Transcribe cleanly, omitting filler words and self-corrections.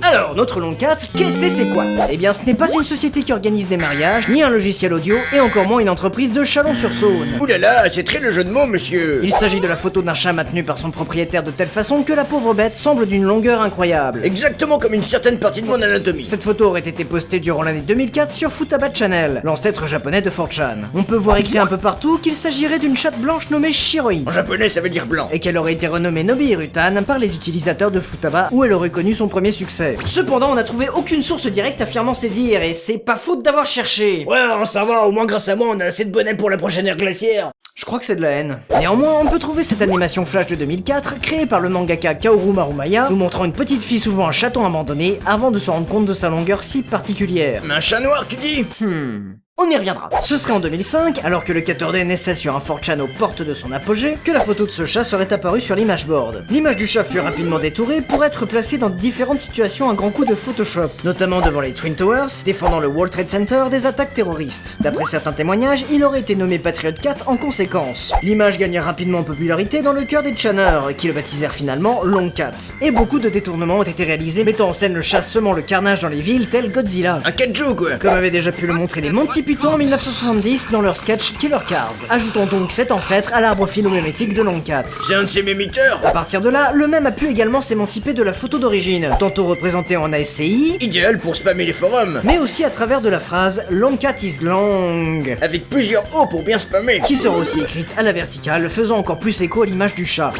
Alors, notre Longcat, qu'est-ce que c'est quoi? Eh bien, ce n'est pas une société qui organise des mariages, ni un logiciel audio, et encore moins une entreprise de Chalon-sur-Saône. Ouh là là, c'est très le jeu de mots, monsieur. Il s'agit de la photo d'un chat maintenu par son propriétaire de telle façon que la pauvre bête semble d'une longueur incroyable. Exactement comme une certaine partie de mon anatomie. Cette photo aurait été postée durant l'année 2004 sur Futaba Channel, l'ancêtre japonais de 4chan. On peut voir écrit un peu partout qu'il s'agirait d'une chatte blanche nommée Shiroi, En japonais, ça veut dire blanc. et qu'elle aurait été renommée Nobihirutan par les utilisateurs de Futaba où elle aurait connu son premier succès. Cependant, on n'a trouvé aucune source directe affirmant ces dires, et c'est pas faute d'avoir cherché. Ouais, ça va, au moins grâce à moi, on a assez de bonnet pour la prochaine ère glaciaire. Je crois que c'est de la haine. Néanmoins, on peut trouver cette animation flash de 2004, créée par le mangaka Kaoru Marumaya, nous montrant une petite fille souvent un chaton abandonné avant de se rendre compte de sa longueur si particulière. Mais un chat noir, tu dis? On y reviendra. Ce serait en 2005, alors que le 14D naissait sur un 4chan aux portes de son apogée, que la photo de ce chat serait apparue sur l'image board. L'image du chat fut rapidement détourée pour être placée dans différentes situations à grands coups de Photoshop, notamment devant les Twin Towers, défendant le World Trade Center des attaques terroristes. D'après certains témoignages, il aurait été nommé Patriot Cat en conséquence. L'image gagna rapidement en popularité dans le cœur des channers, qui le baptisèrent finalement Longcat. Et beaucoup de détournements ont été réalisés mettant en scène le chat semant le carnage dans les villes tel Godzilla. Un kaiju, quoi. Comme avait déjà pu le montrer les Monty Python en 1970 dans leur sketch Killer Cars. Ajoutons donc cet ancêtre à l'arbre philo-mimétique de Longcat. C'est un de ces mémiteurs. À partir de là, le même a pu également s'émanciper de la photo d'origine, tantôt représentée en ASCII, Idéal pour spammer les forums. mais aussi à travers de la phrase Longcat is long, Avec plusieurs O pour bien spammer. qui sera aussi écrite à la verticale, faisant encore plus écho à l'image du chat.